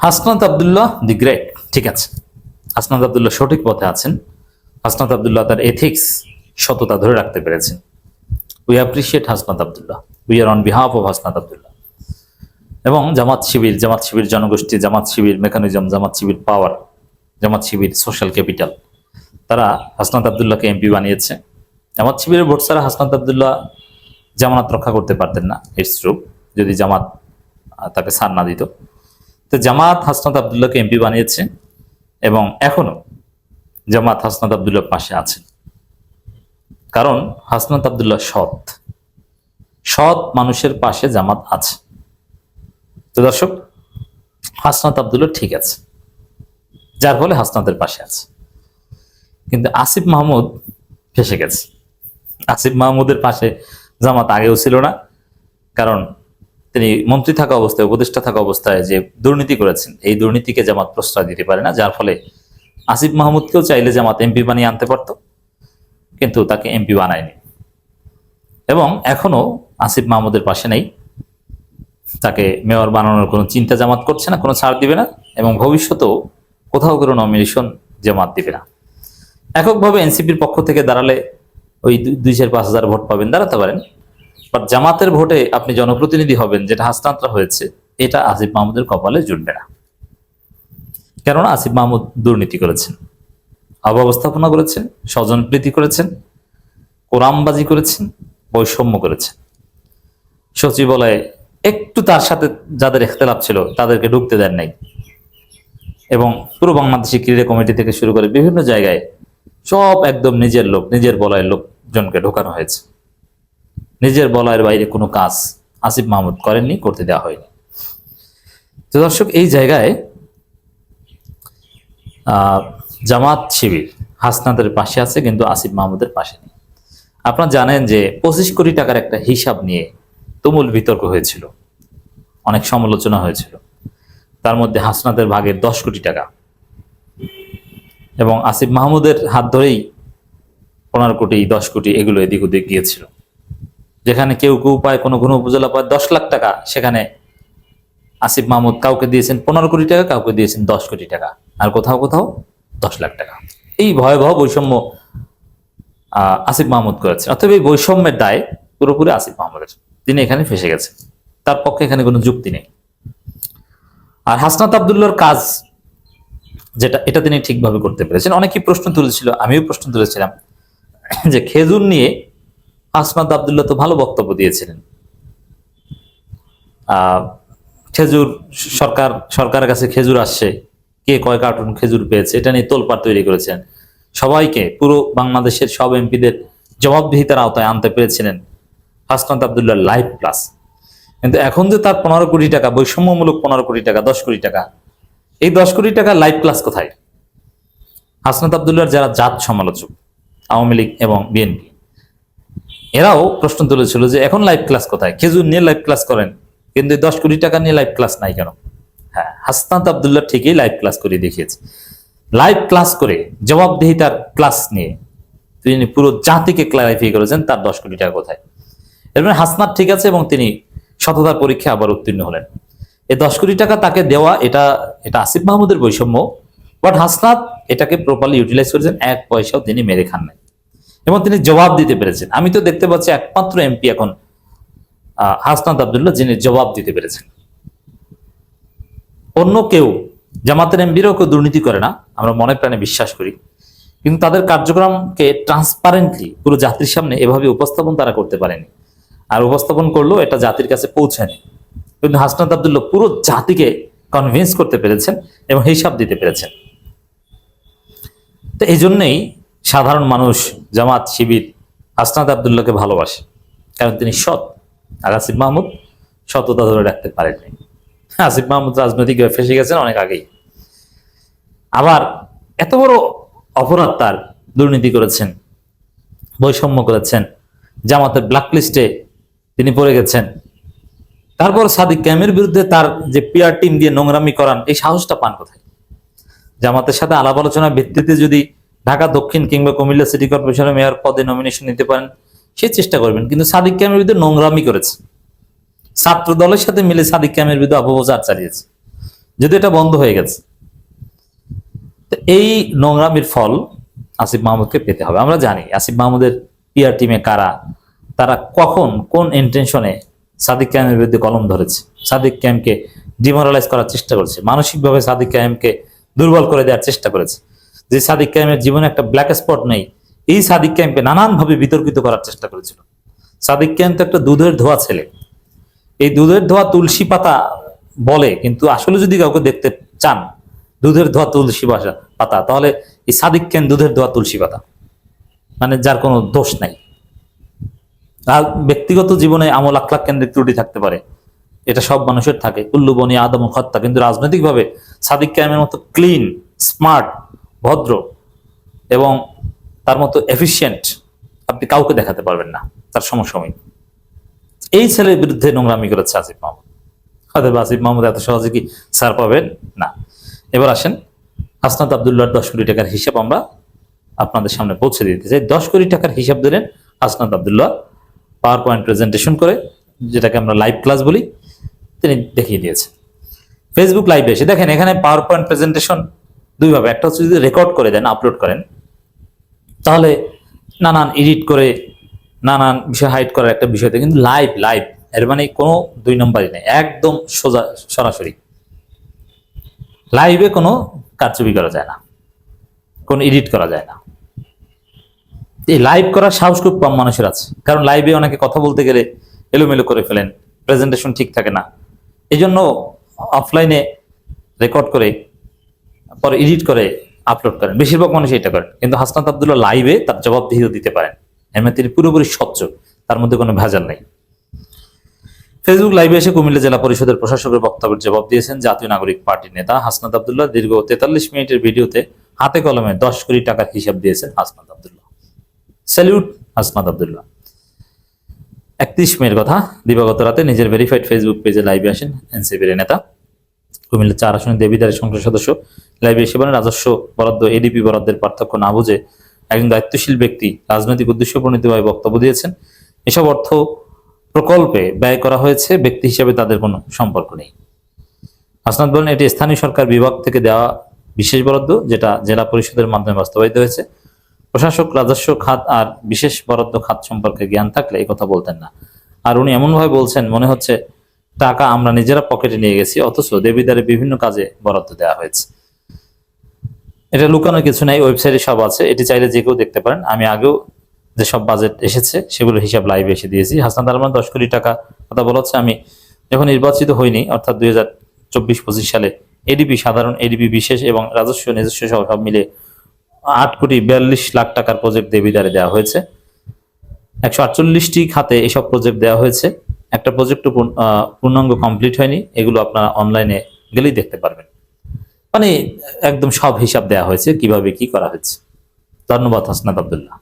হাসনাত আব্দুল্লাহ দি great, ঠিক আছে, হাসনাত আব্দুল্লাহ সঠিক পথে আছেন। হাসনাত আব্দুল্লাহ তার এথিক্স সততা ধরে রাখতে পেরেছেন। We appreciate Hasnat Abdullah, we are on behalf of Hasnat Abdullah. এবং জামাত শিবির জনগোষ্ঠী, জামাত শিবির মেকানিজম, জামাত শিবির পাওয়ার, জামাত শিবির সোশ্যাল ক্যাপিটাল, তারা হাসনাত আব্দুল্লাহকে এমপি বানিয়েছে। জামাত শিবিরের ভোট ছাড়া হাসনাত আব্দুল্লাহ জামানত রক্ষা করতে পারতেন না, ইটস ট্রু, যদি জামাত তাকে ছাড় না দিত। তো জামাত হাসনাত আব্দুল্লাহকে এমপি বানিয়েছে এবং এখনো জামাত হাসনাত আব্দুল্লাহর পাশে আছে, কারণ হাসনাত আব্দুল্লাহ সৎ মানুষের পাশে জামাত আছে। তো দর্শক, হাসনাত আব্দুল্লাহ ঠিক আছে, যার ফলে হাসনাতের পাশে আছে। কিন্তু আসিফ মাহমুদ ফেসে গেছে। আসিফ মাহমুদের পাশে জামাত আগেও ছিল না, কারণ তিনি মন্ত্রী থাকা অবস্থায়, উপদেষ্টা থাকা অবস্থায় যে দুর্নীতি করেছেন, এই দুর্নীতিকে জামাত প্রশ্রয় দিতে পারে না, যার ফলে আসিফ মাহমুদকেও চাইলে জামাত এমপি বানিয়ে আনতে পারত, কিন্তু তাকে এমপি বানায়নি। এবং এখনো আসিফ মাহমুদের পাশে নেই, তাকে মেয়র বানানোর কোনো চিন্তা জামাত করছে না, কোনো ছাড় দিবে না, এবং ভবিষ্যতেও কোথাও কোনো নমিনেশন জামাত দিবে না। এককভাবে এনসিপির পক্ষ থেকে দাঁড়ালে ওই 2,000-5,000 ভোট পাবেন, দাঁড়াতে পারেন, বাট জামাতের ভোটে আপনি জনপ্রতিনিধি হবেন, যেটা হাসনাতরা হয়েছে, এটা আসিফ মাহমুদের কপালে জুটবে না। কেননা আসিফ মাহমুদ দুর্নীতি করেছেন, অব্যবস্থাপনা করেছেন, স্বজনপ্রীতি করেছেন, কোরআনবাজি করেছেন, বৈষম্য করেছেন। সচিবালয়ে একটু তার সাথে যাদের ইখতিলাফ ছিল তাদেরকে ঢুকতে দেন নাই, এবং পুরো বাংলাদেশি ক্রীড়া কমিটি থেকে শুরু করে বিভিন্ন জায়গায় সব একদম নিজের লোক, নিজের বলয়ের লোকজনকে ঢোকানো হয়েছে। নিজের বলয়ের বাইরে কোনো কাজ আসিফ মাহমুদ করেননি, করতে দেওয়া হয়নি। তো দর্শক, এই জায়গায় জামাত শিবির হাসনাতের পাশে আছে, কিন্তু আসিফ মাহমুদের পাশে নেই। আপনারা জানেন যে 25 কোটি টাকার একটা হিসাব নিয়ে তুমুল বিতর্ক হয়েছিল, অনেক সমালোচনা হয়েছিল। তার মধ্যে হাসনাতের ভাগের 10 কোটি টাকা, এবং আসিফ মাহমুদের হাত ধরেই 15 কোটি, 10 কোটি এগুলো এদিক ওদিক গিয়েছিল। যেখানে কেউ পায়, কোনো উপজেলা পায় 10 লাখ টাকা, সেখানে আসিফ মাহমুদ কাউকে দিয়েছেন 15 কোটি টাকা, কাউকে দিয়েছেন 10 কোটি টাকা, আর কোথাও 10 লাখ টাকা। এই ভয়াবহ বৈষম্য আসিফ মাহমুদ করেছেন। অতএব এই বৈষম্যের দায় পুরোপুরি আসিফ মাহমুদের, তিনি এখানে ফেসে গেছেন, তার পক্ষে এখানে কোনো যুক্তি নেই। আর হাসনাত আব্দুল্লাহর কাজ যেটা, এটা তিনি ঠিকভাবে করতে পেরেছেন। অনেকেই প্রশ্ন তুলেছিল, আমিও প্রশ্ন তুলেছিলাম, যে খেজুর নিয়ে হাসনাত আব্দুল্লাহ তো ভালো বক্তব্য দিয়েছিলেন। খেজুর সরকারের কাছে খেজুর আসছে, কে কয় কার্টুন খেজুর পেয়েছে, এটা নিয়ে তোলপাড় তৈরি করেছেন। সবাইকে, পুরো বাংলাদেশের সব এমপিদের জবাবদিহিতার আওতায় আনতে পেরেছিলেন হাসনাত আব্দুল্লাহ লাইভ ক্লাস। কিন্তু এখন যে তার 15 কোটি টাকা, বৈষম্যমূলক 15 কোটি টাকা, 10 কোটি টাকা, এই 10 কোটি টাকা লাইভ ক্লাস কোথায়? হাসনাত আব্দুল্লাহর যারা জাত সমালোচক, আওয়ামী লীগ এবং বিএনপি, এরাও প্রশ্ন তুলেছিল যে এখন লাইভ ক্লাস কোথায়? খেজুর নিয়ে লাইভ ক্লাস করেন, কিন্তু 10 কোটি টাকা নিয়ে লাইভ ক্লাস নাই কেন? হ্যাঁ, হাসনাত আব্দুল্লাহ ঠিকই লাইভ ক্লাস করে দেখিয়েছে। লাইভ ক্লাস করে জবাবদিহিতার ক্লাস নিয়ে তিনি পুরো জাতিকে ক্লারিফাই করেছেন তার 10 কোটি টাকা কোথায়। এর মানে হাসনাত ঠিক আছে, এবং তিনি সততার পরীক্ষায় আবার উত্তীর্ণ হলেন। এই 10 কোটি টাকা তাকে দেওয়া, এটা আসিফ মাহমুদের বৈষম্য, বাট হাসনাত এটাকে প্রপারলি ইউটিলাইজ করেছেন, 1 পয়সাও তিনি মেরে খান নাই, এবং তিনি জবাব দিতে পেরেছেন। আমি তো দেখতে পাচ্ছি একমাত্র এমপি এখন হাসনাত আব্দুল্লাহ, যিনি জবাব দিতে পেরেছেন। অন্য কেউ, জামাতের এমপিরাও কেউ দুর্নীতি করে না, আমরা মনে প্রাণে বিশ্বাস করি, কিন্তু তাদের কার্যক্রমকে ট্রান্সপারেন্টলি পুরো জাতির সামনে এভাবে উপস্থাপন তারা করতে পারেনি, আর উপস্থাপন করলেও এটা জাতির কাছে পৌঁছায়নি। কিন্তু হাসনাত আব্দুল্লাহ পুরো জাতিকে কনভিন্স করতে পেরেছেন এবং হিসাব দিতে পেরেছেন। তো এই জন্যই সাধারণ মানুষ, জামাত শিবির হাসনাত আব্দুল্লাহকে ভালোবাসে, কারণ তিনি সৎ। আর আসিফ মাহমুদ সততা ধরে রাখতে পারেননি। আসিফ মাহমুদ রাজনৈতিকভাবে ফেসে গেছেন অনেক আগেই। আবার এত বড় অপরাধ তার, দুর্নীতি করেছেন, বৈষম্য করেছেন, জামাতের ব্ল্যাকলিস্টে তিনি পড়ে গেছেন। তারপর সাদিক কায়েমের বিরুদ্ধে তার যে পিআর টিম দিয়ে নোংরামি করান, এই সাহসটা পান কোথায়? জামাতের সাথে আলাপ আলোচনার ভিত্তিতে যদি ঢাকা দক্ষিণ কিংবা কুমিল্লা সিটি কর্পোরেশনের মেয়র পদে নমিনেশন নিতে পারেন, সে চেষ্টা করবেন। কিন্তু সাদিক কায়েমের বিরুদ্ধে নোংরামি করেছে, ছাত্র দলের সাথে মিলে সাদিক কায়েমের বিরুদ্ধে অপপ্রচার চালিয়েছে, যদি এটা বন্ধ হয়ে গেছে, তো এই নোংরামির ফল আসিফ মাহমুদকে পেতে হবে। আমরা জানি আসিফ মাহমুদের পিআর টিমে কারা, তারা কখন কোন ইন্টেনশনে সাদিক কায়েমের বিরুদ্ধে কলম ধরেছে, সাদিক কায়েমকে ডিমোরালাইজ করার চেষ্টা করেছে, মানসিকভাবে সাদিক কায়েমকে দুর্বল করে দেওয়ার চেষ্টা করেছে। যে সাদিক কায়েমের জীবনে একটা ব্ল্যাক স্পট নেই, এই সাদিক কায়েমকে নানানভাবে বিতর্কিত করার চেষ্টা করেছিল। সাদিক কায়েম তো একটা দুধের ধোয়া ছেলে, এই দুধের ধোয়া তুলসী পাতা বলে, কিন্তু আসলে যদি কাউকে দেখতে চান দুধের ধোয়া তুলসী পাতা, তাহলে এই সাদিক কায়েম দুধের ধোয়া তুলসী পাতা, মানে যার কোনো দোষ নাই। আর ব্যক্তিগত জীবনে আমল আখলাক কেন্দ্রিক ত্রুটি থাকতে পারে, এটা সব মানুষের থাকে, কুল্লু বনি আদম খত্তা, কিন্তু রাজনৈতিকভাবে সাদিক কায়েমের মতো ক্লিন, স্মার্ট, ভদ্র এবং তার মতো এফিশিয়েন্ট আপনি কাউকে দেখাতে পারবেন না তার সমসাময়িক। এই ছেলের বিরুদ্ধে নোংরামি করেছে আসিফ মাহমুদ। হয়তো আসিফ মাহমুদ এত সহজে কি ছাড় পাবেন না। এবার আসেন হাসনাত আব্দুল্লাহর 10 কোটি টাকার হিসাব আমরা আপনাদের সামনে পৌঁছে দিতে চাই। 10 কোটি টাকার হিসাব দিলেন Hasnat Abdullah power point presentation করে, যেটাকে আমরা লাইভ ক্লাস বলি, তিনি দেখিয়ে দিয়েছেন ফেসবুক লাইভে এসে। দেখেন এখানে পাওয়ার পয়েন্ট প্রেজেন্টেশন দুইভাবে, একটা হচ্ছে যদি রেকর্ড করে দেন, আপলোড করেন, তাহলে নানান এডিট করে নানান বিষয় হাইড করার একটা বিষয়, কিন্তু লাইভ লাইভ এর মানে কোনো 2 নম্বরই নেই, একদম সোজা সরাসরি। লাইভে কোনো কারচুপি করা যায় না, কোনো এডিট করা যায় না। এই লাইভ করার সাহস খুব কম মানুষের আছে, কারণ লাইভে অনেকে কথা বলতে গেলে এলোমেলো করে ফেলেন, প্রেজেন্টেশন ঠিক থাকে না, এই জন্য অফলাইনে রেকর্ড করে পরে এডিট করে আপলোড করেন, বেশিরভাগ মানুষ এটা করেন। কিন্তু হাসনাত আব্দুল্লাহ লাইভে তার জবাবদিহিও দিতে পারেন, এর মানে তিনি পুরোপুরি স্বচ্ছ, তার মধ্যে কোনো ভেজাল নেই। ফেসবুক লাইভে এসে কুমিল্লা জেলা পরিষদের প্রশাসকের বক্তব্যের জবাব দিয়েছেন জাতীয় নাগরিক পার্টির নেতা হাসনাত আব্দুল্লাহ। দীর্ঘ 43 মিনিটের ভিডিওতে হাতে কলমে 10 কোটি টাকার হিসাব দিয়েছেন হাসনাত আব্দুল্লাহ। স্যালিউট হাসনাত আব্দুল্লাহ। 31 মের কথা, দিবাগত রাতে নিজের ভেরিফাইড ফেসবুক পেজে লাইভে আসেন এনসিপির নেতা, কুমিল্লা 4 আসনের দেবিদারের সংসদ সদস্য। লাইভে এসে বলেন, রাজস্ব বরাদ্দ এডিপি বরাদ্দের পার্থক্য না বুঝে একজন দায়িত্বশীল ব্যক্তি রাজনৈতিক উদ্দেশ্য প্রণীতভাবে বক্তব্য দিয়েছেন। এসব অর্থ প্রকল্পে ব্যয় করা হয়েছে, ব্যক্তি হিসেবে তাদের কোনো সম্পর্ক নেই। হাসনাত বলেন, এটি স্থানীয় সরকার বিভাগ থেকে দেওয়া বিশেষ বরাদ্দ, যেটা জেলা পরিষদের মাধ্যমে বাস্তবায়িত হয়েছে। প্রশাসক রাজস্ব খাত আর বিশেষ বরাদ্দ খাত সম্পর্কে জ্ঞান থাকলে এই কথা বলতেন না। আর উনি এমনভাবে বলছেন মনে হচ্ছে টাকা আমরা নিজেরা পকেটে নিয়ে গেছি, অথচ দেবিদারে বিভিন্ন কাজে বরাদ্দ দেওয়া হয়েছে। এটা লুকানোর কিছু নাই, ওয়েবসাইটে সব আছে, এটি চাইলে যে কেউ দেখতে পারেন। আমি আগেও যেসব বাজেট এসেছে সেগুলোর হিসাব লাইভে এসে দিয়েছি। হাসনাত আলমান 10 কোটি টাকা কথা বলা হচ্ছে, আমি যখন নির্বাচিত হইনি, অর্থাৎ 2024-25 সালে এডিপি সাধারণ, এডিপি বিশেষ এবং রাজস্ব নিজস্ব সব মিলে 8 কোটি 42 লাখ টাকার প্রজেক্ট দেবিদারে দেওয়া হয়েছে। 148টি খাতে এসব প্রজেক্ট দেওয়া হয়েছে। একটা প্রজেক্টও পূর্ণাঙ্গ কমপ্লিট হয়নি, এগুলো আপনারা অনলাইনে গেলেই দেখতে পারবেন। মানে একদম সব হিসাব দেওয়া হয়েছে, কিভাবে কি করা হয়েছে। ধন্যবাদ হাসনাত আব্দুল্লাহ।